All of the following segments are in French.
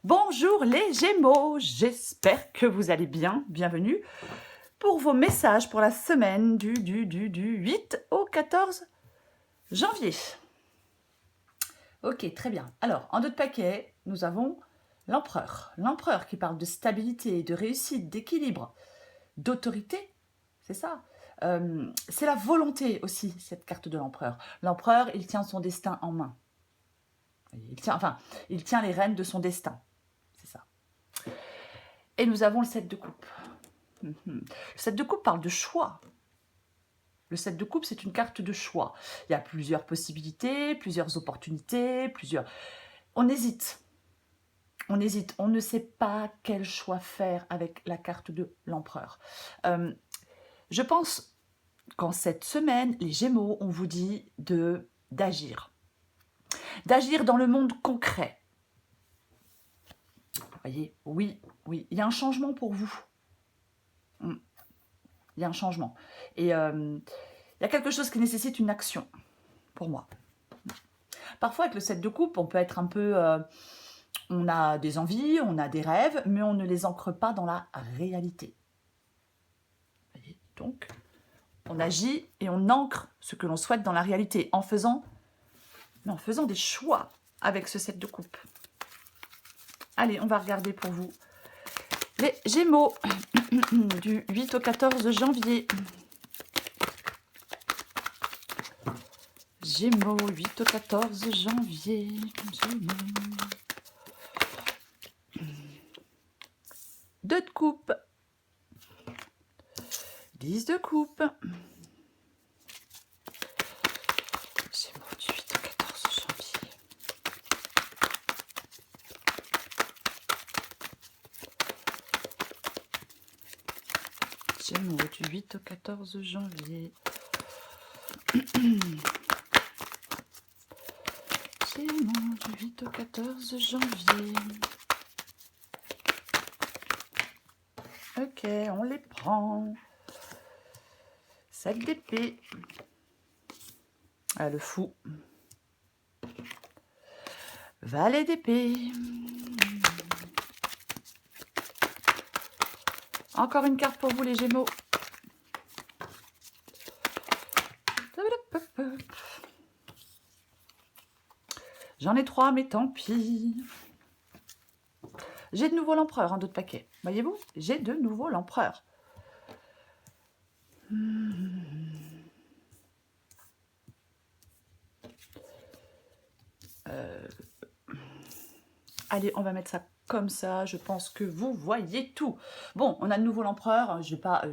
Bonjour les Gémeaux, j'espère que vous allez bien. Bienvenue pour vos messages pour la semaine du 8 au 14 janvier. Ok, très bien. Alors, en d'autres paquets, nous avons l'empereur. L'empereur qui parle de stabilité, de réussite, d'équilibre, d'autorité, c'est ça. C'est la volonté aussi, cette carte de l'empereur. L'empereur, il tient son destin en main. Il tient les rênes de son destin. C'est ça. Et nous avons le 7 de coupe. Le 7 de coupe parle de choix. Le 7 de coupe, c'est une carte de choix. Il y a plusieurs possibilités, plusieurs opportunités, On hésite. On hésite. On ne sait pas quel choix faire avec la carte de l'empereur. Je pense qu'en cette semaine, les Gémeaux, on vous dit d'agir. D'agir dans le monde concret. Vous voyez, oui, il y a un changement pour vous. Il y a un changement. Et il y a quelque chose qui nécessite une action, pour moi. Parfois, avec le 7 de coupe, on peut être un peu... on a des envies, on a des rêves, mais on ne les ancre pas dans la réalité. Donc, on agit et on ancre ce que l'on souhaite dans la réalité en faisant des choix avec ce 7 de coupe. Allez, on va regarder pour vous les Gémeaux du 8 au 14 janvier. Gémeaux, 8 au 14 janvier. Gémeaux. 2 de coupe. 10 de coupe. Gémeaux du 8 au 14 janvier. Gémeaux du 8 au 14 janvier. Gémeaux du 8 au 14 janvier. Ok, on les prend. 7 d'épée. Ah, le fou. Valet d'épée. Encore une carte pour vous les Gémeaux. J'en ai 3, mais tant pis. J'ai de nouveau l'empereur, un d'autres paquets. Voyez-vous, j'ai de nouveau l'empereur. Allez, on va mettre ça comme ça. Je pense que vous voyez tout. Bon, on a de nouveau l'empereur. Je vais pas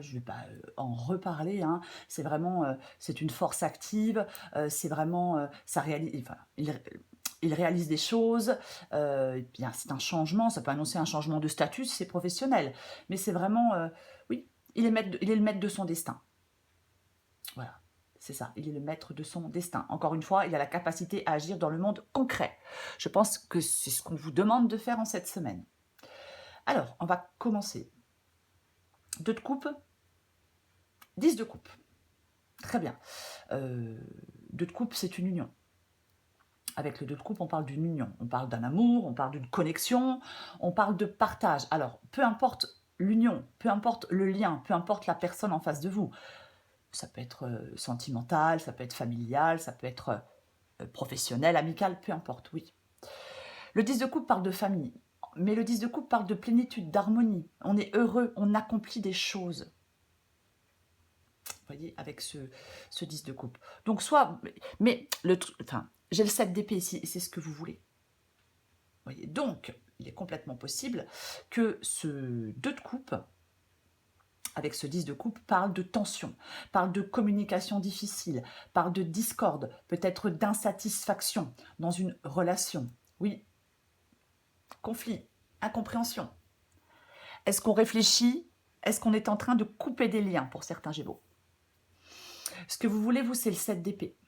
en reparler. Hein. C'est vraiment, c'est une force active. C'est vraiment, ça réalise. Enfin, il réalise des choses. Bien, c'est un changement. Ça peut annoncer un changement de statut. C'est professionnel. Mais c'est vraiment, oui, il est le maître de son destin. Voilà. C'est ça, il est le maître de son destin. Encore une fois, il a la capacité à agir dans le monde concret. Je pense que c'est ce qu'on vous demande de faire en cette semaine. Alors, on va commencer. 2 de coupe, 10 de coupe. Très bien. 2 de coupe, c'est une union. Avec le 2 de coupe, on parle d'une union. On parle d'un amour, on parle d'une connexion, on parle de partage. Alors, peu importe l'union, peu importe le lien, peu importe la personne en face de vous, ça peut être sentimental, ça peut être familial, ça peut être professionnel, amical, peu importe, oui. Le 10 de coupe parle de famille, mais le 10 de coupe parle de plénitude, d'harmonie. On est heureux, on accomplit des choses. Vous voyez, avec ce 10 de coupe. Donc soit, mais j'ai le 7 d'épée ici, et c'est ce que vous voulez. Vous voyez, donc, il est complètement possible que ce 2 de coupe, avec ce 10 de coupe, parle de tension, parle de communication difficile, parle de discorde, peut-être d'insatisfaction dans une relation. Oui, conflit, incompréhension. Est-ce qu'on réfléchit? Est-ce qu'on est en train de couper des liens pour certains Gémeaux? Ce que vous voulez, vous, c'est le 7 d'épée.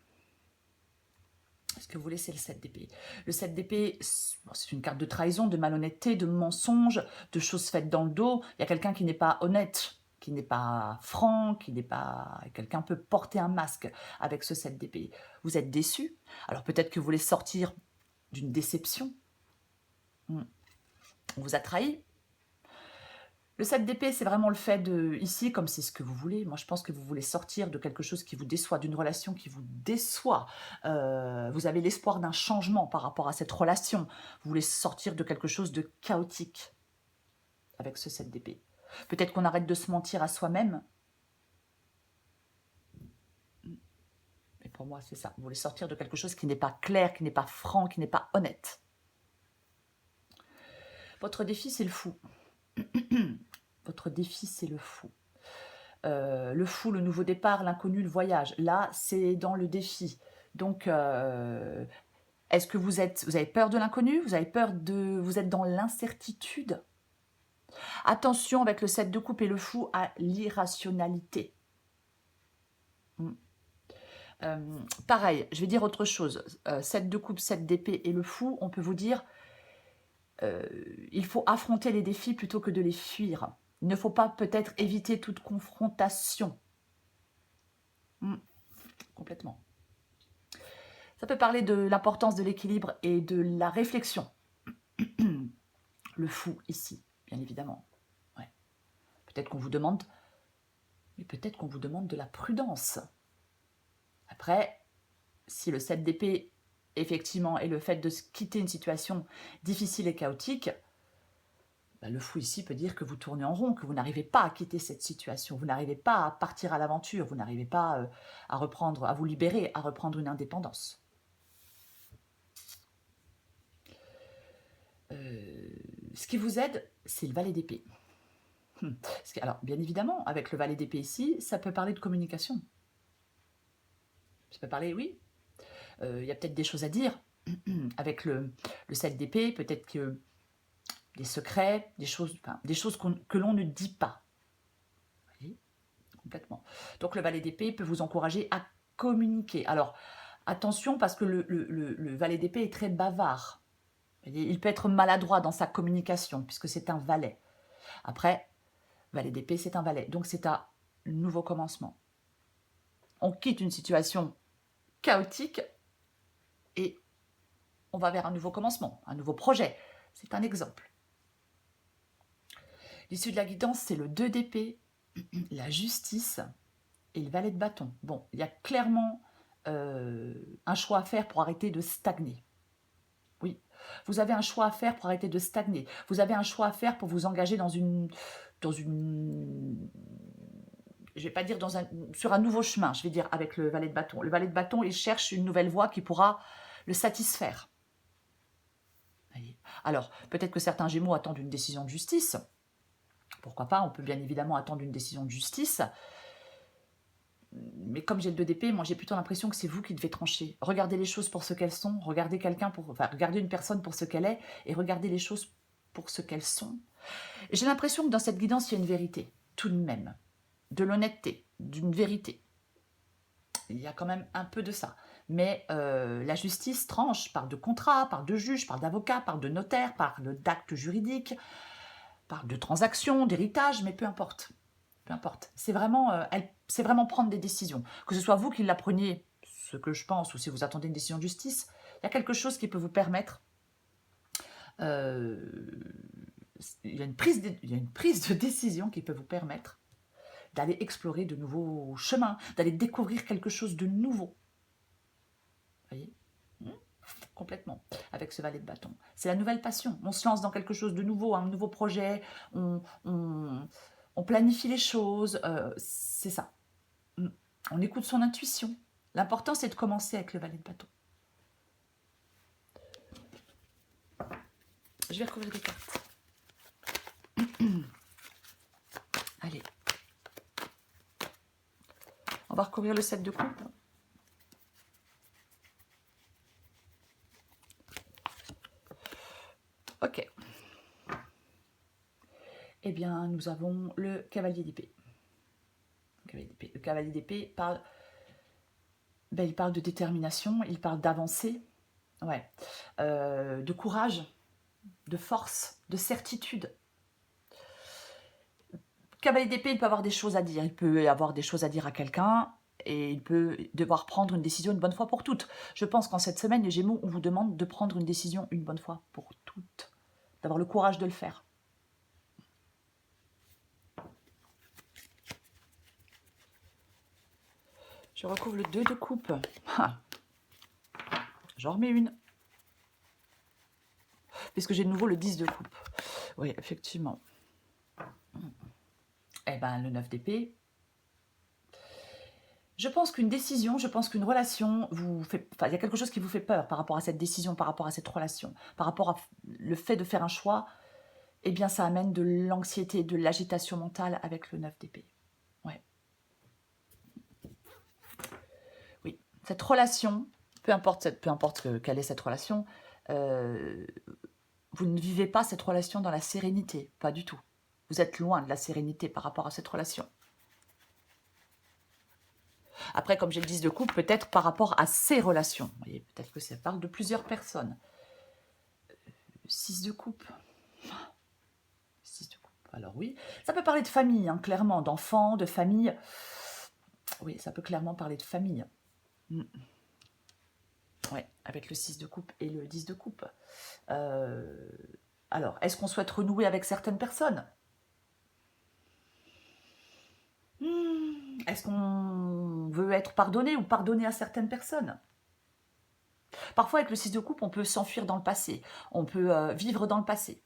Ce que vous voulez, c'est le 7 d'épée. Le 7 d'épée, c'est une carte de trahison, de malhonnêteté, de mensonge, de choses faites dans le dos. Il y a quelqu'un qui n'est pas honnête, qui n'est pas franc, qui n'est pas... Quelqu'un peut porter un masque avec ce 7 d'épée. Vous êtes déçu. Alors peut-être que vous voulez sortir d'une déception. On vous a trahi. Le 7 d'épée, c'est vraiment le fait de, ici, comme c'est ce que vous voulez, moi je pense que vous voulez sortir de quelque chose qui vous déçoit, d'une relation qui vous déçoit. Vous avez l'espoir d'un changement par rapport à cette relation. Vous voulez sortir de quelque chose de chaotique avec ce 7 d'épée. Peut-être qu'on arrête de se mentir à soi-même. Mais pour moi, c'est ça. Vous voulez sortir de quelque chose qui n'est pas clair, qui n'est pas franc, qui n'est pas honnête. Votre défi, c'est le fou. Votre défi, c'est le fou. Le fou, le nouveau départ, l'inconnu, le voyage. Là, c'est dans le défi. Donc, est-ce que vous avez peur de l'inconnu? Vous avez peur de... Vous êtes dans l'incertitude? Attention avec le 7 de coupe et le fou à l'irrationalité. Pareil, je vais dire autre chose. 7 de coupe, 7 d'épée et le fou, on peut vous dire il faut affronter les défis plutôt que de les fuir. Il ne faut pas peut-être éviter toute confrontation. Complètement. Ça peut parler de l'importance de l'équilibre et de la réflexion. Le fou ici, bien évidemment. Ouais. Peut-être qu'on vous demande, mais peut-être qu'on vous demande de la prudence. Après, si le 7 d'épée, effectivement, est le fait de quitter une situation difficile et chaotique, bah, le fou ici peut dire que vous tournez en rond, que vous n'arrivez pas à quitter cette situation, vous n'arrivez pas à partir à l'aventure, vous n'arrivez pas à reprendre, à vous libérer, à reprendre une indépendance. Ce qui vous aide, c'est le valet d'épée. Alors, bien évidemment, avec le valet d'épée ici, ça peut parler de communication. Ça peut parler, oui. Il y a peut-être des choses à dire. Avec le 7 d'épée, peut-être que des secrets, des choses que l'on ne dit pas. Vous voyez, complètement. Donc, le valet d'épée peut vous encourager à communiquer. Alors, attention, parce que le valet d'épée est très bavard. Vous voyez, il peut être maladroit dans sa communication, puisque c'est un valet. Après, valet d'épée, c'est un valet. Donc, c'est un nouveau commencement. On quitte une situation chaotique et on va vers un nouveau commencement, un nouveau projet. C'est un exemple. L'issue de la guidance, c'est le 2 d'épée, la justice et le valet de bâton. Bon, il y a clairement un choix à faire pour arrêter de stagner. Oui, vous avez un choix à faire pour arrêter de stagner. Vous avez un choix à faire pour vous engager dans une je vais pas dire sur un nouveau chemin, je vais dire avec le valet de bâton. Le valet de bâton, il cherche une nouvelle voie qui pourra le satisfaire. Alors, peut-être que certains Gémeaux attendent une décision de justice. Pourquoi pas, on peut bien évidemment attendre une décision de justice. Mais comme j'ai le 2 d'épée, moi j'ai plutôt l'impression que c'est vous qui devez trancher. Regardez les choses pour ce qu'elles sont, regardez une personne pour ce qu'elle est, et regardez les choses pour ce qu'elles sont. J'ai l'impression que dans cette guidance, il y a une vérité, tout de même. De l'honnêteté, d'une vérité. Il y a quand même un peu de ça. Mais la justice tranche, parle de contrat, parle de juge, parle d'avocat, parle de notaire, parle d'actes juridiques, parle de transactions, d'héritage, mais peu importe. Peu importe. C'est vraiment prendre des décisions. Que ce soit vous qui la preniez, ce que je pense, ou si vous attendez une décision de justice, il y a quelque chose qui peut vous permettre... il y a une prise de décision qui peut vous permettre d'aller explorer de nouveaux chemins, d'aller découvrir quelque chose de nouveau. Vous voyez ? Complètement, avec ce valet de bâton. C'est la nouvelle passion. On se lance dans quelque chose de nouveau, un nouveau projet, on planifie les choses, c'est ça. On écoute son intuition. L'important, c'est de commencer avec le valet de bâton. Je vais recouvrir des cartes. Allez. On va recouvrir le 7 de coupe. Ok. Eh bien, nous avons le cavalier d'épée. Le cavalier d'épée parle... il parle de détermination, il parle d'avancer, ouais, de courage, de force, de certitude. Cavalier d'épée, il peut avoir des choses à dire. Il peut avoir des choses à dire à quelqu'un et il peut devoir prendre une décision une bonne fois pour toutes. Je pense qu'en cette semaine, les Gémeaux, on vous demande de prendre une décision une bonne fois pour toutes. d'avoir le courage de le faire. Je recouvre le 2 de coupe. Ah. J'en remets une. Puisque j'ai de nouveau le 10 de coupe. Oui, effectivement. Eh ben, le 9 d'épée. Je pense qu'une décision, je pense qu'une relation vous fait... Enfin, il y a quelque chose qui vous fait peur par rapport à cette décision, par rapport à cette relation, par rapport à le fait de faire un choix. Eh bien, ça amène de l'anxiété, de l'agitation mentale avec le 9 d'épée. Ouais. Oui. Cette relation, peu importe quelle est cette relation, vous ne vivez pas cette relation dans la sérénité, pas du tout. Vous êtes loin de la sérénité par rapport à cette relation. Après, comme j'ai le 10 de coupe, peut-être par rapport à ces relations. Vous voyez, peut-être que ça parle de plusieurs personnes. 6 de coupe. 6 de coupe. Alors oui, ça peut parler de famille, hein, clairement, d'enfants, de famille. Oui, ça peut clairement parler de famille. Oui, avec le 6 de coupe et le 10 de coupe. Alors, est-ce qu'on souhaite renouer avec certaines personnes? Est-ce qu'on veut être pardonné ou pardonner à certaines personnes? Parfois, avec le 6 de coupe, on peut s'enfuir dans le passé. On peut vivre dans le passé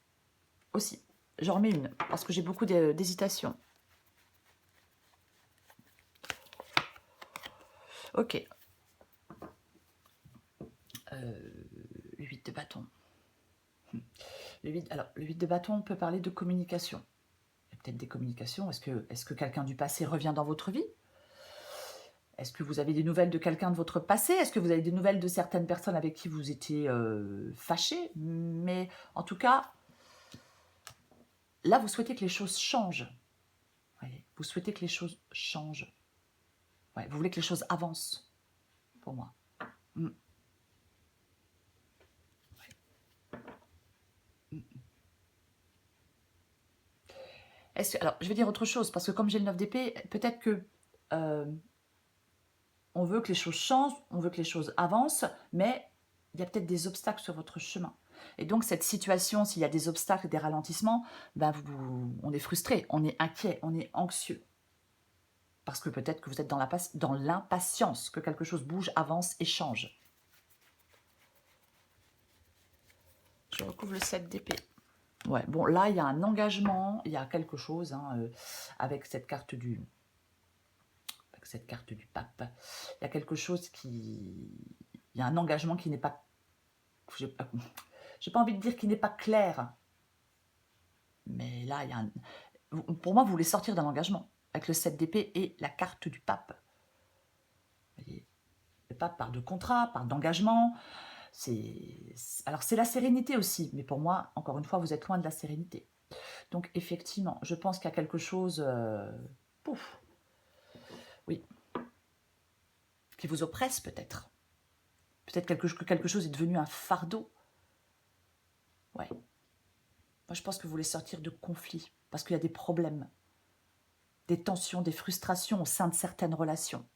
aussi. J'en remets une, parce que j'ai beaucoup d'hésitation. Ok. Le 8 de bâton. Alors, le 8 de bâton peut parler de communication. Il y a peut-être des communications. Est-ce que quelqu'un du passé revient dans votre vie? Est-ce que vous avez des nouvelles de quelqu'un de votre passé? Est-ce que vous avez des nouvelles de certaines personnes avec qui vous étiez fâchés? Mais en tout cas, là, vous souhaitez que les choses changent. Voyez, vous souhaitez que les choses changent. Ouais, vous voulez que les choses avancent, pour moi. Alors, je vais dire autre chose, parce que comme j'ai le 9 d'épée, peut-être que on veut que les choses changent, on veut que les choses avancent, mais il y a peut-être des obstacles sur votre chemin. Et donc, cette situation, s'il y a des obstacles, des ralentissements, ben on est frustré, on est inquiet, on est anxieux. Parce que peut-être que vous êtes dans l'impatience, que quelque chose bouge, avance et change. Je recouvre le 7 d'épée. Ouais, bon, là, il y a un engagement, il y a quelque chose avec cette carte du pape. Il y a quelque chose qui... Il y a un engagement qui n'est pas... J'ai pas envie de dire qu'il n'est pas clair. Mais là, il y a un... Pour moi, vous voulez sortir d'un engagement avec le 7 d'épée et la carte du pape. Vous voyez, le pape parle de contrat, parle d'engagement. Alors, c'est la sérénité aussi. Mais pour moi, encore une fois, vous êtes loin de la sérénité. Donc, effectivement, je pense qu'il y a quelque chose... Pouf. Oui. Qui vous oppresse peut-être. Peut-être que quelque chose est devenu un fardeau. Ouais. Moi, je pense que vous voulez sortir de conflits parce qu'il y a des problèmes, des tensions, des frustrations au sein de certaines relations.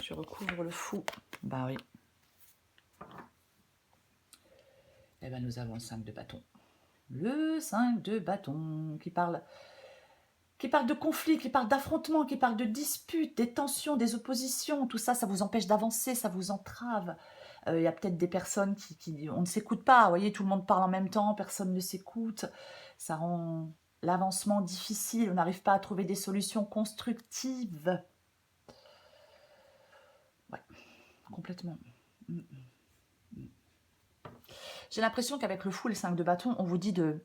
Je recouvre le fou. Bah oui. Eh bien, nous avons le 5 de bâton. Le 5 de bâton qui parle de conflits, qui parle d'affrontements, qui parle de disputes, des tensions, des oppositions. Tout ça, ça vous empêche d'avancer, ça vous entrave. Il y a peut-être des personnes qui on ne s'écoute pas. Vous voyez, tout le monde parle en même temps, personne ne s'écoute. Ça rend l'avancement difficile. On n'arrive pas à trouver des solutions constructives. Ouais, complètement. J'ai l'impression qu'avec le fou et le 5 de bâton, on vous dit de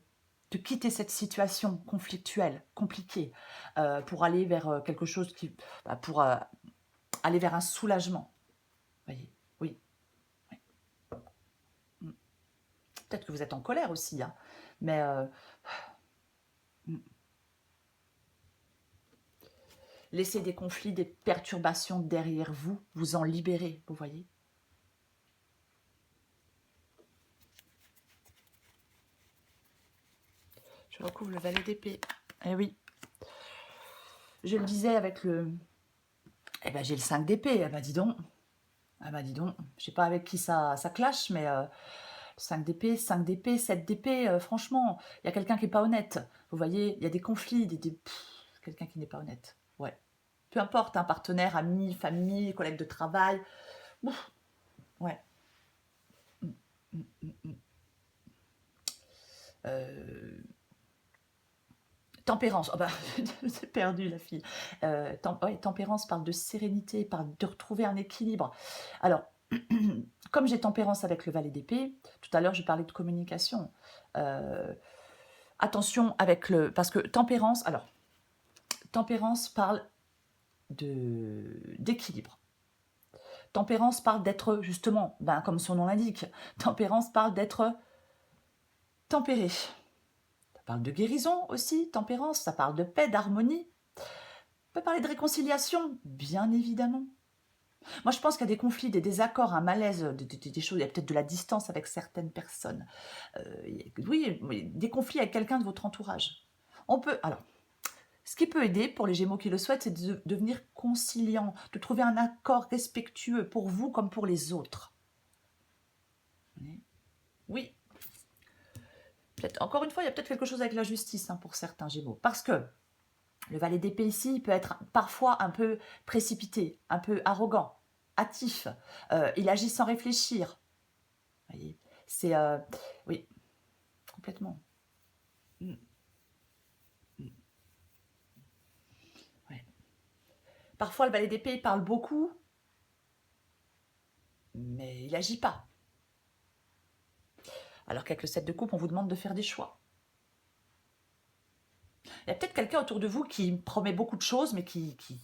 quitter cette situation conflictuelle, compliquée, pour aller vers quelque chose qui... pour aller vers un soulagement. Voyez, oui. Oui. Peut-être que vous êtes en colère aussi, hein, mais... laissez des conflits, des perturbations derrière vous, vous en libérez, vous voyez. Je recouvre le valet d'épée. Eh oui. Je le disais avec le Eh ben, j'ai le 5 d'épée. Ah bah, dis donc. Ah bah, dis donc. Je sais pas avec qui ça clash, mais 5 d'épée, 5 d'épée, 7 d'épée, franchement, il y a quelqu'un qui est pas honnête. Vous voyez, il y a des conflits, quelqu'un qui n'est pas honnête. Ouais. Peu importe, un partenaire, ami, famille, collègue de travail. Ouf, ouais. Mm, mm, mm, mm. Euh, Tempérance, oh bah, c'est perdu la fille. Ouais, tempérance parle de sérénité, parle de retrouver un équilibre. Alors, comme j'ai tempérance avec le valet d'épée, tout à l'heure je parlais de communication. Euh, Attention avec le... Parce que tempérance, alors, tempérance parle d'équilibre. Tempérance parle d'être, justement, ben, comme son nom l'indique, tempérance parle d'être tempéré. Ça parle de guérison aussi, tempérance, ça parle de paix, d'harmonie. On peut parler de réconciliation, bien évidemment. Moi, je pense qu'il y a des conflits, des désaccords, un malaise, des choses, il y a peut-être de la distance avec certaines personnes. Oui, des conflits avec quelqu'un de votre entourage. On peut, alors, ce qui peut aider pour les Gémeaux qui le souhaitent, c'est de devenir conciliant, de trouver un accord respectueux pour vous comme pour les autres. Oui. Peut-être, encore une fois, il y a peut-être quelque chose avec la justice pour certains Gémeaux. Parce que le valet d'épée ici peut être parfois un peu précipité, un peu arrogant, hâtif. Il agit sans réfléchir. Vous voyez, c'est... oui, complètement. Mm, mm, ouais. Parfois, le valet d'épée parle beaucoup, mais il n'agit pas. Alors qu'avec le 7 de coupe, on vous demande de faire des choix. Il y a peut-être quelqu'un autour de vous qui promet beaucoup de choses, mais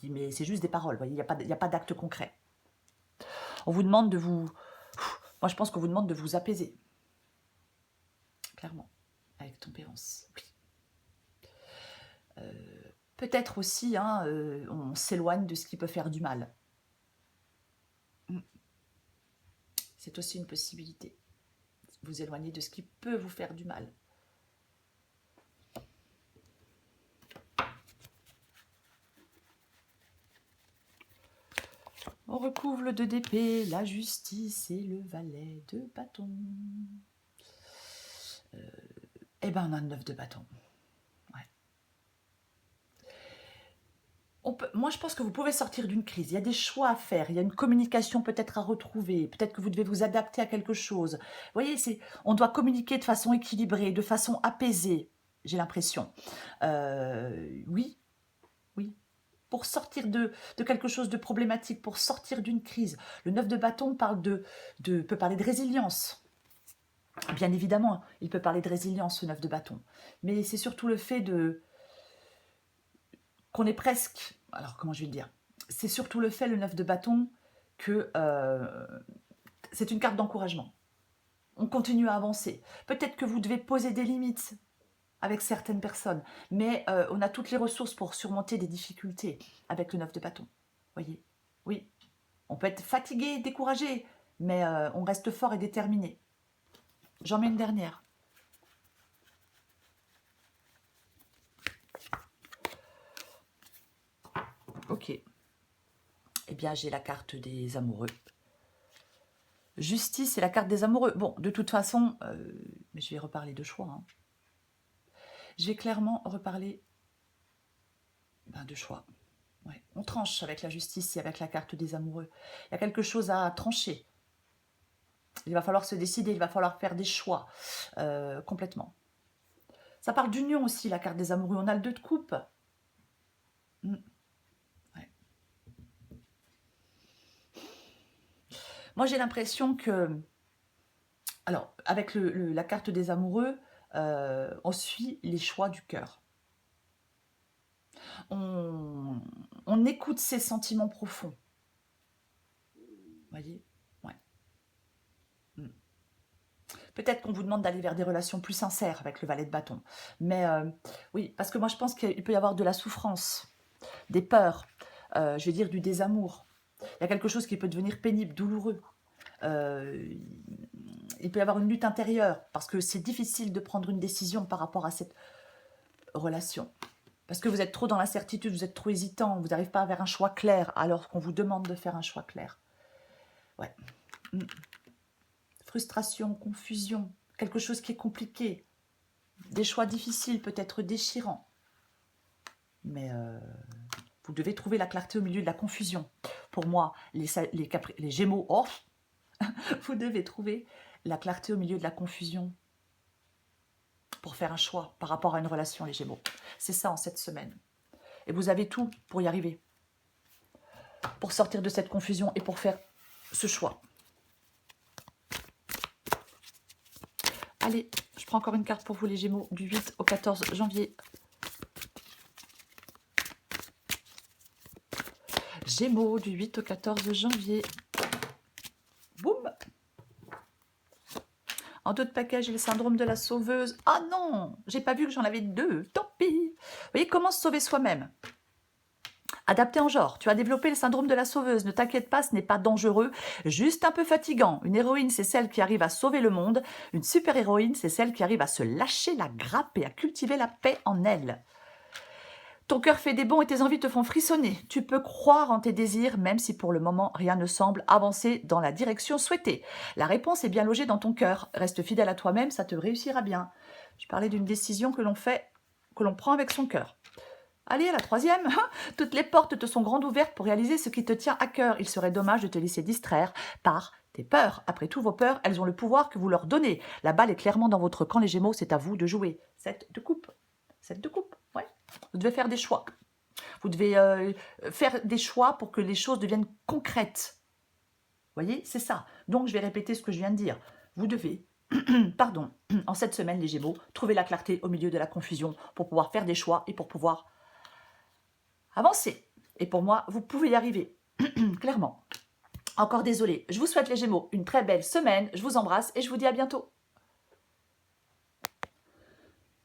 mais c'est juste des paroles. Vous voyez, il n'y a pas d'acte concret. On vous demande de vous... Moi, je pense qu'on vous demande de vous apaiser. Clairement. Avec tempérance. Oui. Peut-être aussi, on s'éloigne de ce qui peut faire du mal. C'est aussi une possibilité. Vous éloigner de ce qui peut vous faire du mal. On recouvre le 2 d'épée, la justice et le valet de bâton. Eh ben, on a le 9 de bâton. Ouais. Moi, je pense que vous pouvez sortir d'une crise. Il y a des choix à faire. Il y a une communication peut-être à retrouver. Peut-être que vous devez vous adapter à quelque chose. Vous voyez, on doit communiquer de façon équilibrée, de façon apaisée, j'ai l'impression. Oui, oui. Pour sortir de quelque chose de problématique, pour sortir d'une crise. Le 9 de bâton peut parler de résilience. Bien évidemment, il peut parler de résilience, ce 9 de bâton. Mais c'est surtout le fait qu'on est presque... Alors, comment je vais le dire? C'est surtout le fait, le 9 de bâton, que c'est une carte d'encouragement. On continue à avancer. Peut-être que vous devez poser des limites avec certaines personnes, mais on a toutes les ressources pour surmonter des difficultés avec le 9 de bâton. Voyez? Oui. On peut être fatigué, découragé, mais on reste fort et déterminé. J'en mets une dernière. Ok. Eh bien, j'ai la carte des amoureux. Justice, c'est la carte des amoureux. Bon, de toute façon, mais je vais reparler de choix. Je vais clairement reparler de choix. Ouais. On tranche avec la justice et avec la carte des amoureux. Il y a quelque chose à trancher. Il va falloir se décider, il va falloir faire des choix complètement. Ça parle d'union aussi, la carte des amoureux. On a le 2 de coupe. Ouais. Moi, j'ai l'impression que... Alors, avec la carte des amoureux, on suit les choix du cœur. On écoute ses sentiments profonds. Vous voyez? Ouais. Peut-être qu'on vous demande d'aller vers des relations plus sincères avec le valet de bâton. Mais oui, parce que moi, je pense qu'il peut y avoir de la souffrance, des peurs, je vais dire du désamour. Il y a quelque chose qui peut devenir pénible, douloureux. Il peut y avoir une lutte intérieure, parce que c'est difficile de prendre une décision par rapport à cette relation. Parce que vous êtes trop dans l'incertitude, vous êtes trop hésitant, vous n'arrivez pas à faire un choix clair alors qu'on vous demande de faire un choix clair. Ouais. Frustration, confusion, quelque chose qui est compliqué, des choix difficiles, peut-être déchirants. Mais vous devez trouver la clarté au milieu de la confusion. Pour moi, les Gémeaux, oh, vous devez trouver la clarté au milieu de la confusion pour faire un choix par rapport à une relation, les Gémeaux. C'est ça en cette semaine. Et vous avez tout pour y arriver, pour sortir de cette confusion et pour faire ce choix. Allez, je prends encore une carte pour vous, les Gémeaux, du 8 au 14 janvier. Gémeaux, du 8 au 14 janvier. Boum! En d'autres paquets, j'ai le syndrome de la sauveuse. Ah non, j'ai pas vu que j'en avais deux. Tant pis. Vous voyez, comment se sauver soi-même? Adapté en genre, tu as développé le syndrome de la sauveuse. Ne t'inquiète pas, ce n'est pas dangereux, juste un peu fatigant. Une héroïne, c'est celle qui arrive à sauver le monde. Une super-héroïne, c'est celle qui arrive à se lâcher la grappe et à cultiver la paix en elle. Ton cœur fait des bonds et tes envies te font frissonner. Tu peux croire en tes désirs, même si pour le moment, rien ne semble avancer dans la direction souhaitée. La réponse est bien logée dans ton cœur. Reste fidèle à toi-même, ça te réussira bien. Je parlais d'une décision que l'on prend avec son cœur. Allez, à la troisième. Toutes les portes te sont grandes ouvertes pour réaliser ce qui te tient à cœur. Il serait dommage de te laisser distraire par tes peurs. Après tout, vos peurs, elles ont le pouvoir que vous leur donnez. La balle est clairement dans votre camp, les Gémeaux, c'est à vous de jouer. 7 de coupe. 7 de coupe, ouais. Vous devez faire des choix. Vous devez faire des choix pour que les choses deviennent concrètes. Vous voyez, c'est ça. Donc, je vais répéter ce que je viens de dire. Vous devez, pardon, en cette semaine, les Gémeaux, trouver la clarté au milieu de la confusion pour pouvoir faire des choix et pour pouvoir avancer. Et pour moi, vous pouvez y arriver, clairement. Encore désolé. Je vous souhaite, les Gémeaux, une très belle semaine. Je vous embrasse et je vous dis à bientôt.